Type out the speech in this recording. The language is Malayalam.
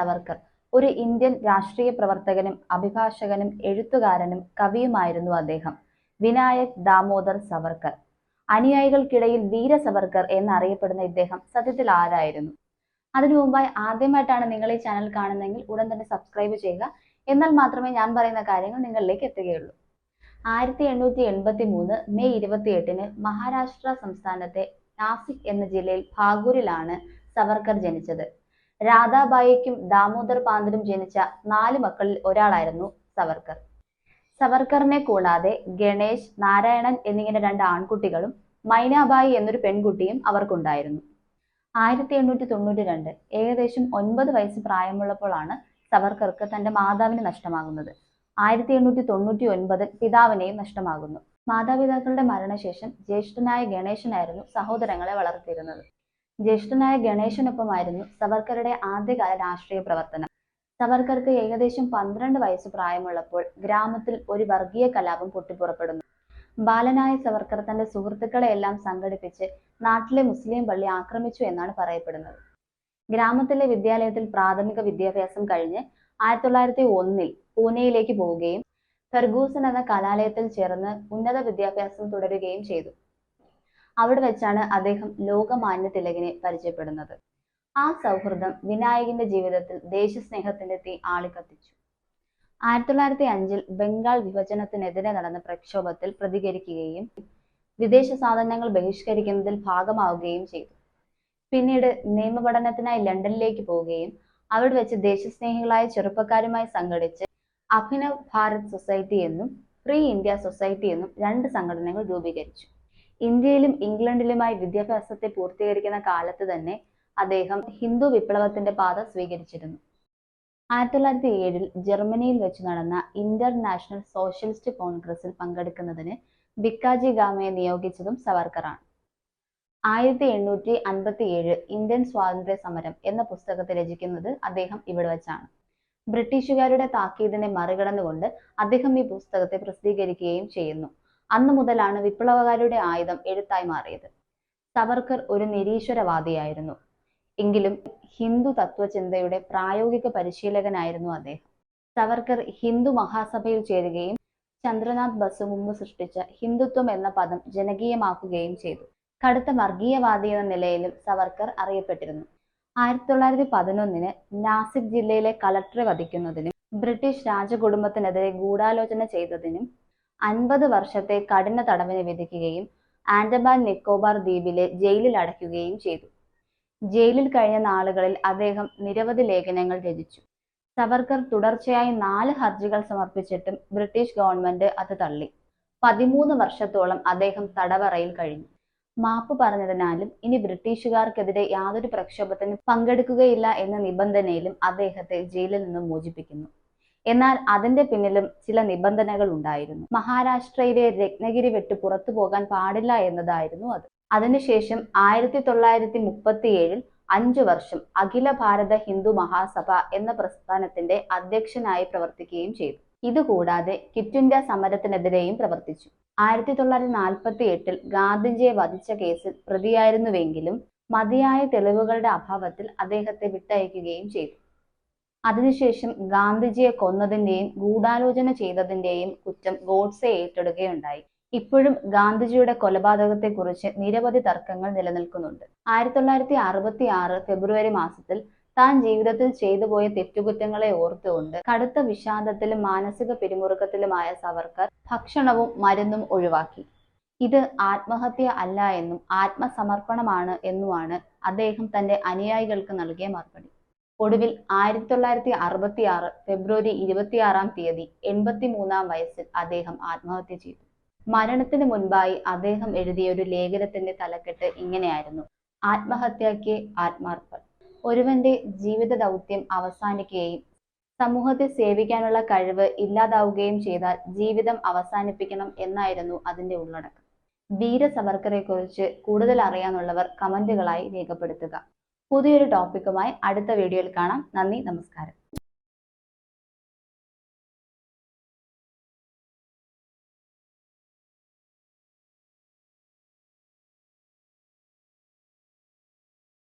സവർക്കർ ഒരു ഇന്ത്യൻ രാഷ്ട്രീയ പ്രവർത്തകനും അഭിഭാഷകനും എഴുത്തുകാരനും കവിയുമായിരുന്നു അദ്ദേഹം. വിനായക് ദാമോദർ സവർക്കർ. അനുയായികൾക്കിടയിൽ വീര സവർക്കർ എന്നറിയപ്പെടുന്ന ഇദ്ദേഹം സത്യത്തിൽ ആരായിരുന്നു? അതിനു മുമ്പായി ആദ്യമായിട്ടാണ് നിങ്ങൾ ഈ ചാനൽ കാണുന്നതെങ്കിൽ ഉടൻ തന്നെ സബ്സ്ക്രൈബ് ചെയ്യുക. എന്നാൽ മാത്രമേ ഞാൻ പറയുന്ന കാര്യങ്ങൾ നിങ്ങളിലേക്ക് എത്തുകയുള്ളൂ. 1883 മെയ് 28-ന് മഹാരാഷ്ട്ര സംസ്ഥാനത്തെ നാസിക് എന്ന ജില്ലയിൽ ഭാഗൂരിലാണ് സവർക്കർ ജനിച്ചത്. രാധാബായിക്കും ദാമോദർ പാന്തനും ജനിച്ച 4 മക്കളിൽ ഒരാളായിരുന്നു സവർക്കർ. സവർക്കറിനെ കൂടാതെ ഗണേശ്, നാരായണൻ എന്നിങ്ങനെ 2 ആൺകുട്ടികളും മൈനാബായി എന്നൊരു പെൺകുട്ടിയും അവർക്കുണ്ടായിരുന്നു. 1892 ഏകദേശം 9 വയസ്സ് പ്രായമുള്ളപ്പോഴാണ് സവർക്കർക്ക് തന്റെ മാതാവിനെ നഷ്ടമാകുന്നത്. 1899 പിതാവിനെയും നഷ്ടമാകുന്നു. മാതാപിതാക്കളുടെ മരണശേഷം ജ്യേഷ്ഠനായ ഗണേശനായിരുന്നു സഹോദരങ്ങളെ വളർത്തിയിരുന്നത്. ജ്യേഷ്ഠനായ ഗണേശനൊപ്പമായിരുന്നു സവർക്കറുടെ ആദ്യകാല രാഷ്ട്രീയ പ്രവർത്തനം. സവർക്കർക്ക് ഏകദേശം 12 വയസ്സ് പ്രായമുള്ളപ്പോൾ ഗ്രാമത്തിൽ ഒരു വർഗീയ കലാപം പൊട്ടിപ്പുറപ്പെടുന്നു. ബാലനായ സവർക്കർ തന്റെ സുഹൃത്തുക്കളെ എല്ലാം സംഘടിപ്പിച്ച് നാട്ടിലെ മുസ്ലിം പള്ളി ആക്രമിച്ചു എന്നാണ് പറയപ്പെടുന്നത്. ഗ്രാമത്തിലെ വിദ്യാലയത്തിൽ പ്രാഥമിക വിദ്യാഭ്യാസം കഴിഞ്ഞ് 1901 പൂനെയിലേക്ക് പോവുകയും ഫെർഗൂസൺ എന്ന കലാലയത്തിൽ ചേർന്ന് ഉന്നത വിദ്യാഭ്യാസം തുടരുകയും ചെയ്തു. അവിടെ വെച്ചാണ് അദ്ദേഹം ലോകമാന്യ തിലകിനെ പരിചയപ്പെടുന്നത്. ആ സൗഹൃദം വിനായകിന്റെ ജീവിതത്തിൽ ദേശസ്നേഹത്തിന്റെ തീ ആളിക്കത്തിച്ചു. 1905 ബംഗാൾ വിഭജനത്തിനെതിരെ നടന്ന പ്രക്ഷോഭത്തിൽ പ്രതികരിക്കുകയും വിദേശ സാധനങ്ങൾ ബഹിഷ്കരിക്കുന്നതിൽ ഭാഗമാവുകയും ചെയ്തു. പിന്നീട് നിയമപഠനത്തിനായി ലണ്ടനിലേക്ക് പോവുകയും അവിടെ വെച്ച് ദേശസ്നേഹികളായ ചെറുപ്പക്കാരുമായി സംഘടിച്ച് അഭിനവ് ഭാരത് സൊസൈറ്റി എന്നും ഫ്രീ ഇന്ത്യ സൊസൈറ്റി എന്നും 2 സംഘടനകൾ രൂപീകരിച്ചു. ഇന്ത്യയിലും ഇംഗ്ലണ്ടിലുമായി വിദ്യാഭ്യാസത്തെ പൂർത്തീകരിക്കുന്ന കാലത്ത് തന്നെ അദ്ദേഹം ഹിന്ദു വിപ്ലവത്തിന്റെ പാത സ്വീകരിച്ചിരുന്നു. 1907 ജർമ്മനിയിൽ വെച്ച് നടന്ന ഇന്റർനാഷണൽ സോഷ്യലിസ്റ്റ് കോൺഗ്രസിൽ പങ്കെടുക്കുന്നതിന് ഭിക്കാജി ഗാമയെ നിയോഗിച്ചതും സവർക്കറാണ്. 1857 ഇന്ത്യൻ സ്വാതന്ത്ര്യ സമരം എന്ന പുസ്തകത്തെ രചിക്കുന്നത് അദ്ദേഹം ഇവിടെ വെച്ചാണ്. ബ്രിട്ടീഷുകാരുടെ താക്കീതിനെ മറികടന്നുകൊണ്ട് അദ്ദേഹം ഈ പുസ്തകത്തെ പ്രസിദ്ധീകരിക്കുകയും ചെയ്യുന്നു. അന്നു മുതലാണ് വിപ്ലവകാരുടെ ആയുധം എഴുത്തായി മാറിയത്. സവർക്കർ ഒരു നിരീശ്വരവാദിയായിരുന്നു. എങ്കിലും ഹിന്ദു തത്വചിന്തയുടെ പ്രായോഗിക പരിശീലകനായിരുന്നു അദ്ദേഹം. സവർക്കർ ഹിന്ദു മഹാസഭയിൽ ചേരുകയും ചന്ദ്രനാഥ് ബസു മുമ്പ് സൃഷ്ടിച്ച ഹിന്ദുത്വം എന്ന പദം ജനകീയമാക്കുകയും ചെയ്തു. കടുത്ത വർഗീയവാദി എന്ന നിലയിലും സവർക്കർ അറിയപ്പെട്ടിരുന്നു. 1911 നാസിക് ജില്ലയിലെ കളക്ടറെ വധിക്കുന്നതിനും ബ്രിട്ടീഷ് രാജകുടുംബത്തിനെതിരെ ഗൂഢാലോചന ചെയ്തതിനും 50 വർഷത്തെ കഠിന തടവിന് വിധിക്കുകയും ആൻഡമാൻ നിക്കോബാർ ദ്വീപിലെ ജയിലിൽ അടയ്ക്കുകയും ചെയ്തു. ജയിലിൽ കഴിഞ്ഞ നാളുകളിൽ അദ്ദേഹം നിരവധി ലേഖനങ്ങൾ രചിച്ചു. സവർക്കർ തുടർച്ചയായി 4 ഹർജികൾ സമർപ്പിച്ചിട്ടും ബ്രിട്ടീഷ് ഗവൺമെന്റ് അത് തള്ളി. 13 വർഷത്തോളം അദ്ദേഹം തടവറയിൽ കഴിഞ്ഞു. മാപ്പ് പറഞ്ഞതിനാലും ഇനി ബ്രിട്ടീഷുകാർക്കെതിരെ യാതൊരു പ്രക്ഷോഭത്തിനും പങ്കെടുക്കുകയില്ല എന്ന നിബന്ധനയിലും അദ്ദേഹത്തെ ജയിലിൽ നിന്നും മോചിപ്പിക്കുന്നു. എന്നാൽ അതിന്റെ പിന്നിലും ചില നിബന്ധനകൾ ഉണ്ടായിരുന്നു. മഹാരാഷ്ട്രയിലെ രത്നഗിരി വിട്ട് പുറത്തു പോകാൻ പാടില്ല എന്നതായിരുന്നു അത്. അതിനുശേഷം 1937 5 വർഷം അഖില ഭാരത ഹിന്ദു മഹാസഭ എന്ന പ്രസ്ഥാനത്തിന്റെ അധ്യക്ഷനായി പ്രവർത്തിക്കുകയും ചെയ്തു. ഇതുകൂടാതെ ക്വിറ്റ് ഇന്ത്യ സമരത്തിനെതിരെയും പ്രവർത്തിച്ചു. 1948 ഗാന്ധിജിയെ വധിച്ച കേസിൽ പ്രതിയായിരുന്നുവെങ്കിലും മതിയായ തെളിവുകളുടെ അഭാവത്തിൽ അദ്ദേഹത്തെ വിട്ടയക്കുകയും ചെയ്തു. അതിനുശേഷം ഗാന്ധിജിയെ കൊന്നതിന്റെയും ഗൂഢാലോചന ചെയ്തതിന്റെയും കുറ്റം ഗോഡ്സെ ഏറ്റെടുക്കുകയുണ്ടായി. ഇപ്പോഴും ഗാന്ധിജിയുടെ കൊലപാതകത്തെക്കുറിച്ച് നിരവധി തർക്കങ്ങൾ നിലനിൽക്കുന്നുണ്ട്. 1966 ഫെബ്രുവരി മാസത്തിൽ താൻ ജീവിതത്തിൽ ചെയ്തുപോയ തെറ്റുകുറ്റങ്ങളെ ഓർത്തുകൊണ്ട് കടുത്ത വിഷാദത്തിലും മാനസിക പിരിമുറുക്കത്തിലുമായ സവർക്കർ ഭക്ഷണവും മരുന്നും ഒഴിവാക്കി. ഇത് ആത്മഹത്യ അല്ല എന്നും ആത്മസമർപ്പണമാണ് എന്നുമാണ് അദ്ദേഹം തന്റെ അനുയായികൾക്ക് നൽകിയ മറുപടി. ഒടുവിൽ 1966 ഫെബ്രുവരി 26-ാം തീയതി 83-ാം വയസ്സിൽ അദ്ദേഹം ആത്മഹത്യ ചെയ്തു. മരണത്തിന് മുൻപായി അദ്ദേഹം എഴുതിയ ഒരു ലേഖനത്തിന്റെ തലക്കെട്ട് ഇങ്ങനെയായിരുന്നു: ആത്മഹത്യയ്ക്ക് ആത്മാർപ്പൺ. ഒരുവന്റെ ജീവിത ദൗത്യം അവസാനിക്കുകയും സമൂഹത്തെ സേവിക്കാനുള്ള കഴിവ് ഇല്ലാതാവുകയും ചെയ്താൽ ജീവിതം അവസാനിപ്പിക്കണം എന്നായിരുന്നു അതിന്റെ ഉള്ളടക്കം. വീര സവർക്കറെ കുറിച്ച് കൂടുതൽ അറിയാനുള്ളവർ കമന്റുകളായി രേഖപ്പെടുത്തുക. പുതിയൊരു ടോപ്പിക്കുമായി അടുത്ത വീഡിയോയിൽ കാണാം. നന്ദി, നമസ്കാരം.